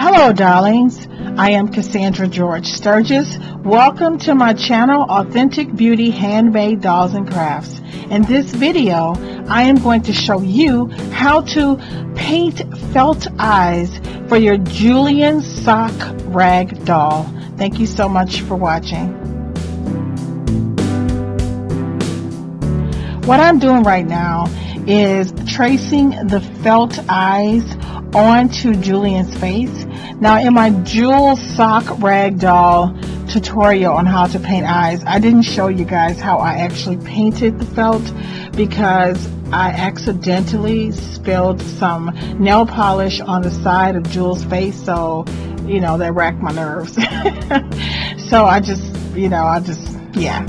Hello, darlings. I am Cassandra George Sturgis. Welcome to my channel, Authentic Beauty Handmade Dolls and Crafts. In this video, I am going to show you how to paint felt eyes for your Julian sock rag doll. Thank you so much for watching. What I'm doing right now is tracing the felt eyes onto Julian's face. Now, in my jewel sock rag doll tutorial on how to paint eyes, I didn't show you guys how I actually painted the felt because I accidentally spilled some nail polish on the side of Jewel's face, so that racked my nerves. So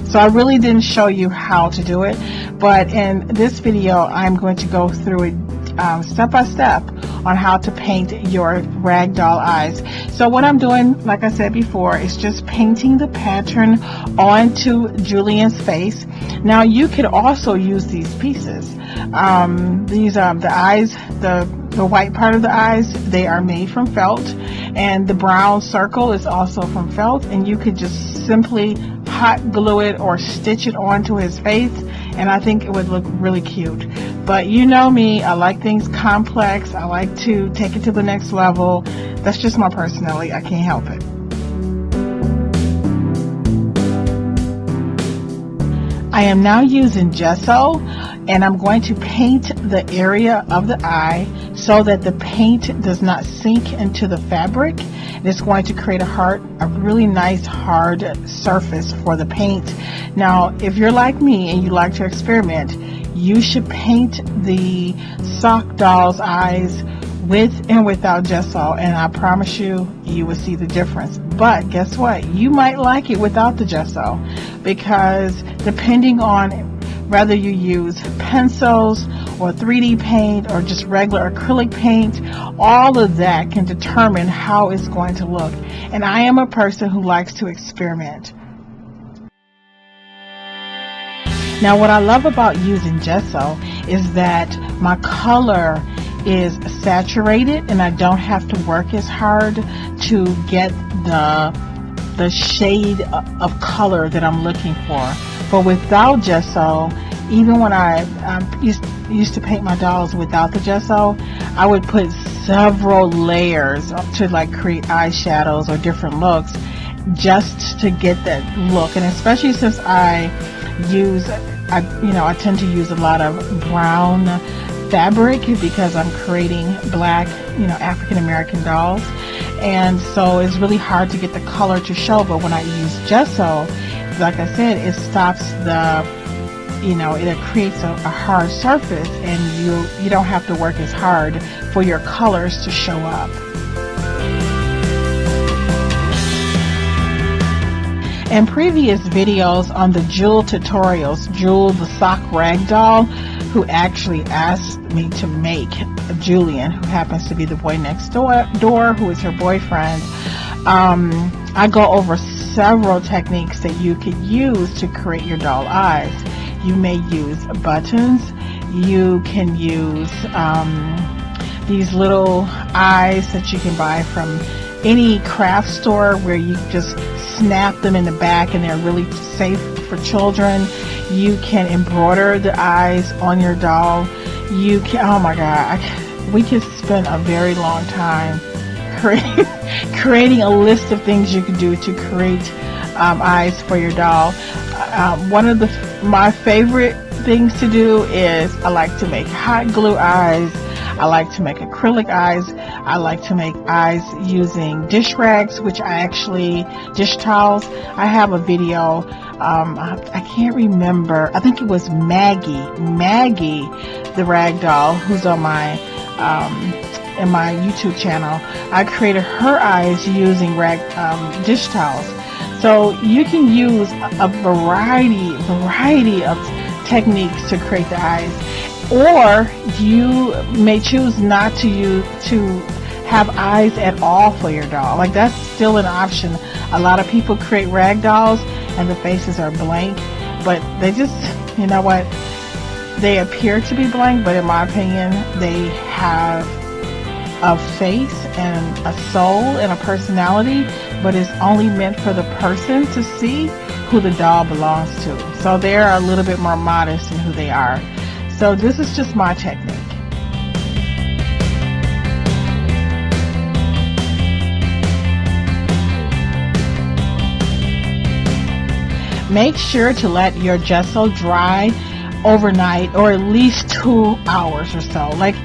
so I really didn't show you how to do it, but in this video I'm going to go through it step by step on how to paint your rag doll eyes. So what I'm doing, like I said before, is just painting the pattern onto Julian's face. Now you could also use these pieces. The eyes, the white part of the eyes, they are made from felt, and the brown circle is also from felt, and you could just simply hot glue it or stitch it onto his face, and I think it would look really cute. But you know me, I like things complex. I like to take it to the next level. That's just my personality. I can't help it. I am now using gesso, and I'm going to paint the area of the eye so that the paint does not sink into the fabric. It's going to create a really nice hard surface for the paint. Now, if you're like me and you like to experiment, you should paint the sock doll's eyes with and without gesso, and I promise you, you will see the difference. But guess what? You might like it without the gesso, because depending on whether you use pencils or 3D paint or just regular acrylic paint, all of that can determine how it's going to look. And I am a person who likes to experiment. Now, what I love about using gesso is that my color is saturated and I don't have to work as hard to get the shade of color that I'm looking for. But without gesso, even when I used to paint my dolls without the gesso, I would put several layers to create eyeshadows or different looks just to get that look. And especially since I tend to use a lot of brown fabric because I'm creating black, African American dolls, and so it's really hard to get the color to show. But when I use gesso, like I said, it stops it creates a hard surface, and you don't have to work as hard for your colors to show up. In previous videos on the Jewel tutorials, Jewel the sock rag doll, who actually asked me to make Julian, who happens to be the boy next door, who is her boyfriend, I go over several techniques that you could use to create your doll eyes. You may use buttons. You can use these little eyes that you can buy from any craft store, where you just snap them in the back and they're really safe for children. You can embroider the eyes on your doll. You can, oh my God, we could spend a very long time creating a list of things you can do to create eyes for your doll. One of my favorite things to do is I like to make hot glue eyes. I like to make acrylic eyes. I like to make eyes using dish rags, dish towels. I have a video, I can't remember, I think it was Maggie the rag doll, who's on my in my YouTube channel. I created her eyes using dish towels. So you can use a variety of techniques to create the eyes, or you may choose not to have eyes at all for your doll. That's still an option. A lot of people create rag dolls and the faces are blank, but they just, they appear to be blank, but in my opinion, they have a face and a soul and a personality, but it's only meant for the person to see who the doll belongs to. So they're a little bit more modest in who they are. So this is just my technique. Make sure to let your gesso dry overnight, or at least 2 hours or so. Like,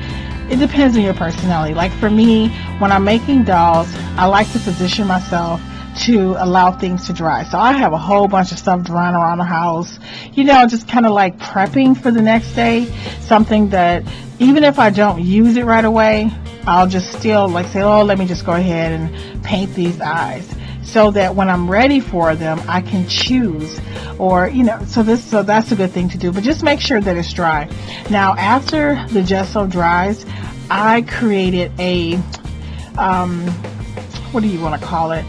it depends on your personality. Like for me, when I'm making dolls, I like to position myself to allow things to dry. So I have a whole bunch of stuff drying around the house, just kind of like prepping for the next day. Something that even if I don't use it right away, I'll just still like say, oh, let me just go ahead and paint these eyes, so that when I'm ready for them, I can choose. Or so that's a good thing to do. But just make sure that it's dry. Now, after the gesso dries, I created a what do you want to call it?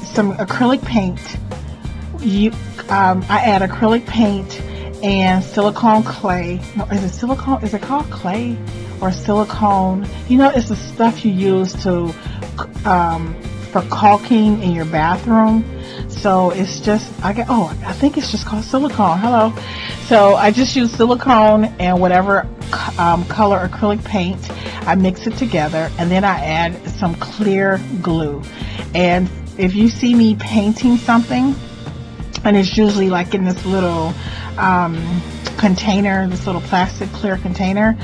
Some acrylic paint. I add acrylic paint and silicone clay. No, is it silicone? Is it called clay or silicone? It's the stuff you use to for caulking in your bathroom. So it's just I think it's just called silicone. Hello. So I just use silicone and whatever color acrylic paint. I mix it together, and then I add some clear glue. And if you see me painting something, and it's usually like in this little container, this little plastic clear container,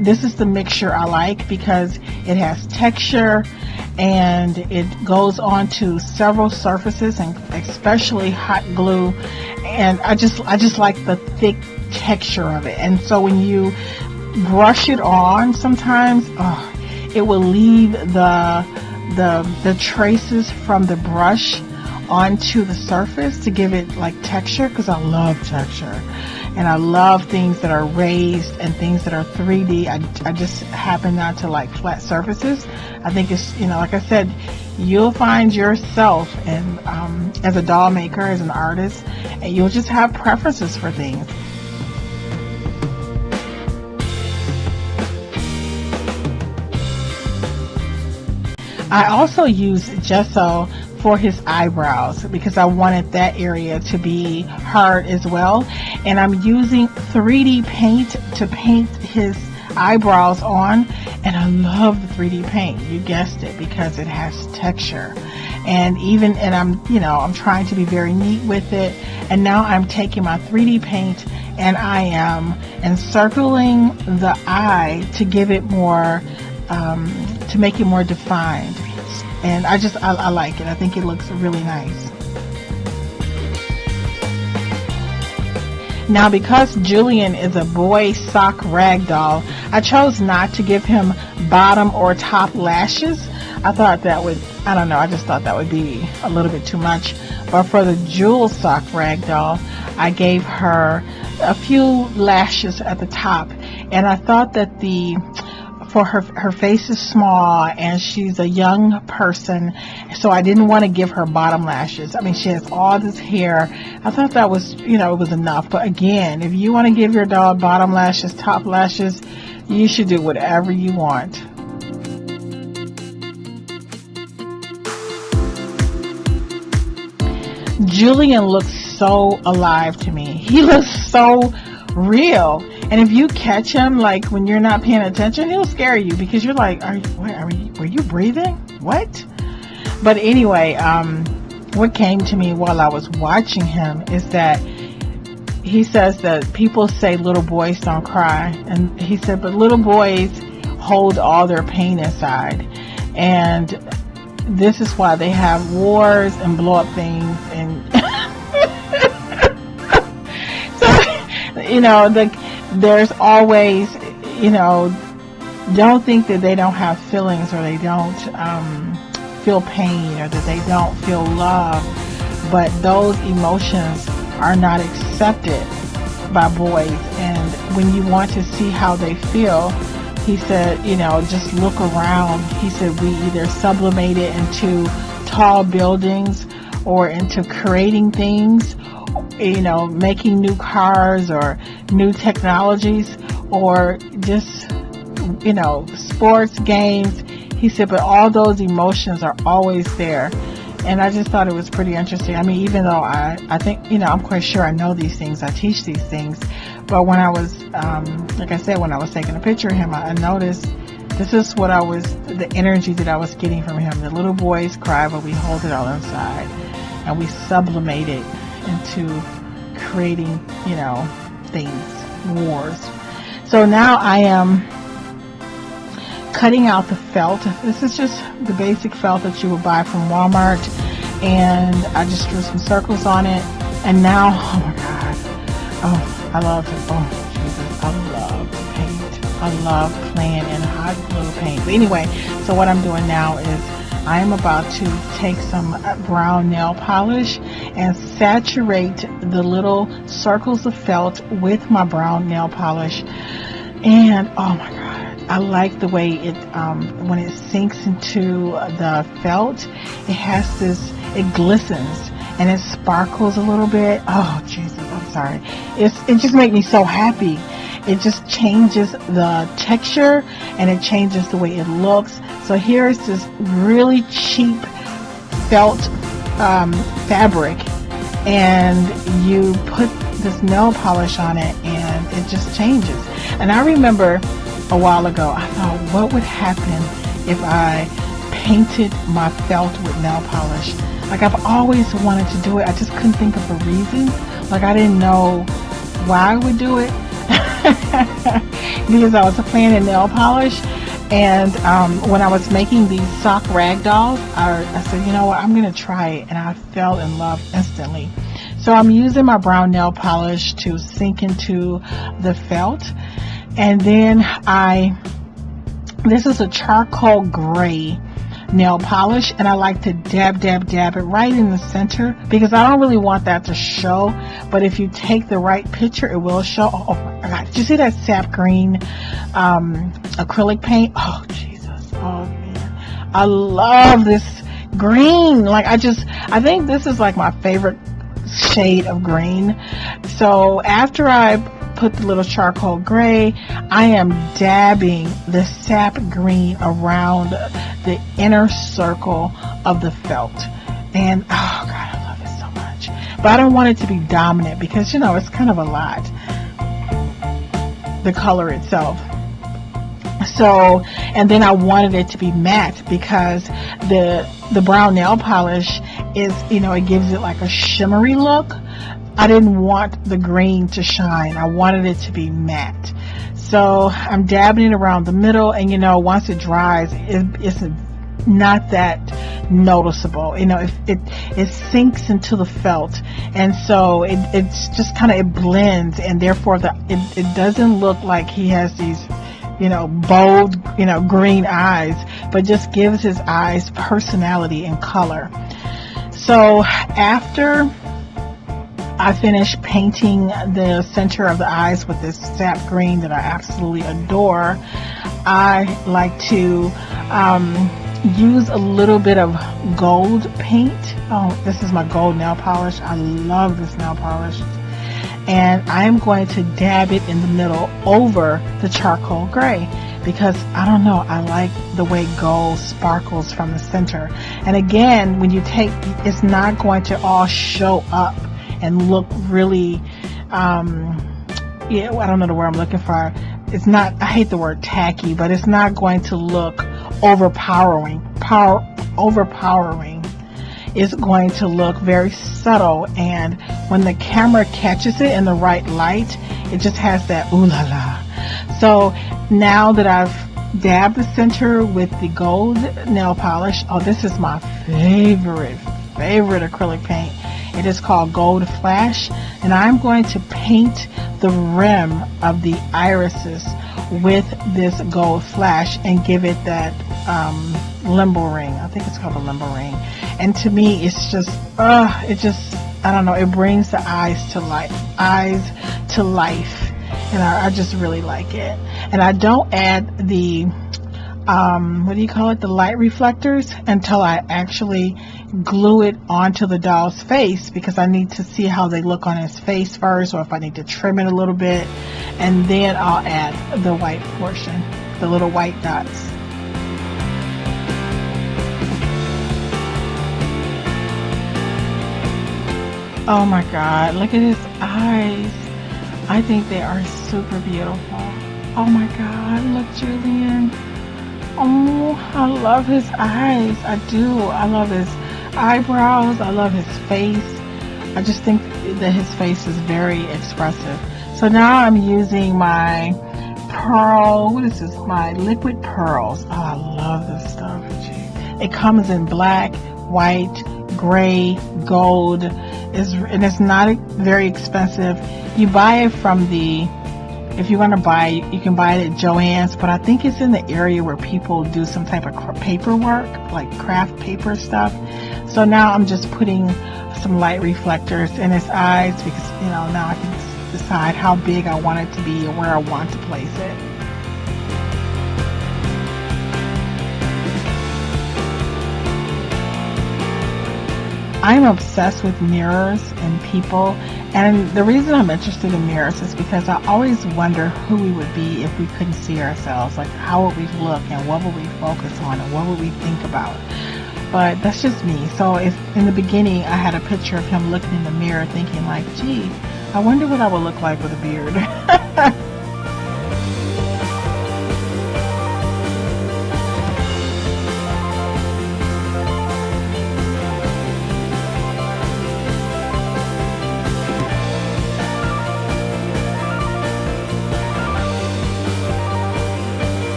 this is the mixture I like because it has texture and it goes onto several surfaces, and especially hot glue. And I just like the thick texture of it. And so when you brush it on, sometimes it will leave the traces from the brush onto the surface to give it like texture, because I love texture and I love things that are raised and things that are 3D. I just happen not to like flat surfaces. I think it's, like I said, you'll find yourself and as a doll maker, as an artist, and you'll just have preferences for things. I also use gesso for his eyebrows because I wanted that area to be hard as well. And I'm using 3D paint to paint his eyebrows on. And I love the 3D paint. You guessed it, because it has texture. And I'm trying to be very neat with it. And now I'm taking my 3D paint and I am encircling the eye to give it more, to make it more defined. And I like it. I think it looks really nice. Now, because Julian is a boy sock rag doll, I chose not to give him bottom or top lashes. I thought that would, I just thought that would be a little bit too much. But for the jewel sock rag doll, I gave her a few lashes at the top. And I thought that for her face is small and she's a young person, so I didn't want to give her bottom lashes. I mean, she has all this hair. I thought that was, it was enough. But again, if you want to give your dog bottom lashes, top lashes, you should do whatever you want. Julian looks so alive to me. He looks so real. And if you catch him, like when you're not paying attention, he'll scare you because you're like, were you breathing? What? But anyway, what came to me while I was watching him is that he says that people say little boys don't cry. And he said, but little boys hold all their pain inside. And this is why they have wars and blow up things. And so, there's always, don't think that they don't have feelings, or they don't feel pain, or that they don't feel love. But those emotions are not accepted by boys. And when you want to see how they feel, he said, just look around. He said we either sublimate it into tall buildings or into creating things, making new cars or new technologies, or just you know, sports, games. He said, but all those emotions are always there. And I just thought it was pretty interesting. I mean, even though I think, you know, I'm quite sure I know these things, I teach these things. But when I was, like I said, when I was taking a picture of him, I noticed this is what the energy that I was getting from him. The little boys cry, but we hold it all inside. And we sublimate it into creating, you know, things, wars. So now I am cutting out the felt. This is just the basic felt that you would buy from Walmart, and I just drew some circles on it. And now, oh my God, oh, I love it. Oh Jesus, I love paint. I love playing in hot glue paint. But anyway, so what I'm doing now is I am about to take some brown nail polish and saturate the little circles of felt with my brown nail polish. And oh my God, I like the way it, when it sinks into the felt, it has this, it glistens and it sparkles a little bit. Oh Jesus, I'm sorry. It just makes me so happy. It just changes the texture and it changes the way it looks. So here's this really cheap felt fabric, and you put this nail polish on it and it just changes. And I remember a while ago, I thought, what would happen if I painted my felt with nail polish? Like, I've always wanted to do it. I just couldn't think of a reason. Like, I didn't know why I would do it. Because I was playing in nail polish. And when I was making these sock rag dolls, I said, you know what, I'm going to try it. And I fell in love instantly. So I'm using my brown nail polish to sink into the felt. And then this is a charcoal gray nail polish, and I like to dab it right in the center, because I don't really want that to show, but if you take the right picture, it will show. Oh my God, did you see that sap green acrylic paint? Oh Jesus, oh man, I love this green. Like, I think this is like my favorite shade of green. So after I put the little charcoal gray, I am dabbing the sap green around the inner circle of the felt. And oh God, I love it so much. But I don't want it to be dominant, because, you know, it's kind of a lot, the color itself. So, and then I wanted it to be matte, because the brown nail polish is, you know, it gives it like a shimmery look. I didn't want the green to shine. I wanted it to be matte. So I'm dabbing it around the middle, and, you know, once it dries, it's not that noticeable. You know, it sinks into the felt, and so it's just kind of, it blends, and therefore it doesn't look like he has these, you know, bold, you know, green eyes, but just gives his eyes personality and color. So after I finished painting the center of the eyes with this sap green that I absolutely adore, I like to use a little bit of gold paint. Oh, this is my gold nail polish. I love this nail polish. And I'm going to dab it in the middle over the charcoal gray, because I don't know, I like the way gold sparkles from the center. And again, when you take, it's not going to all show up and look really, I don't know the word I'm looking for. It's not, I hate the word tacky, but it's not going to look overpowering. It's going to look very subtle, and when the camera catches it in the right light, it just has that ooh la la. So now that I've dabbed the center with the gold nail polish, oh, this is my favorite acrylic paint. It is called Gold Flash, and I'm going to paint the rim of the irises with this Gold Flash and give it that limbo ring. I think it's called a limbo ring. And to me, it's just, I don't know, it brings the eyes to life. And I just really like it. And I don't add the, the light reflectors until I actually glue it onto the doll's face, because I need to see how they look on his face first, or if I need to trim it a little bit, and then I'll add the white portion. the little white dots. Oh my God, look at his eyes. I think they are super beautiful. Oh my God, look, Julian. Oh, I love his eyes. I do. I love his eyebrows. I love his face. I just think that his face is very expressive. So now I'm using my pearl, what is this? My liquid pearls. Oh, I love this stuff. It comes in black, white, gray, gold. And it's not very expensive. You buy it from if you want to buy it, you can buy it at Joann's, but I think it's in the area where people do some type of paperwork, like craft paper stuff. So now I'm just putting some light reflectors in his eyes because, now I can decide how big I want it to be and where I want to place it. I'm obsessed with mirrors and people, and the reason I'm interested in mirrors is because I always wonder who we would be if we couldn't see ourselves. Like, how would we look and what would we focus on and what would we think about? But that's just me. So if in the beginning I had a picture of him looking in the mirror thinking like, gee, I wonder what I would look like with a beard.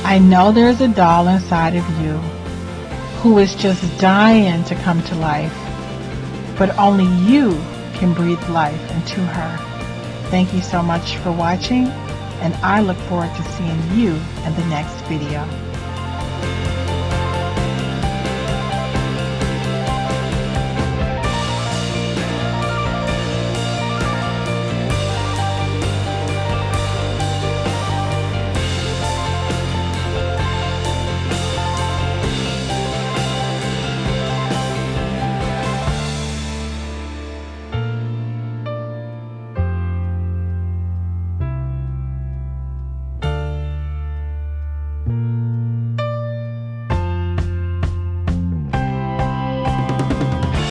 I know there's a doll inside of you who is just dying to come to life, but only you can breathe life into her. Thank you so much for watching, and I look forward to seeing you in the next video.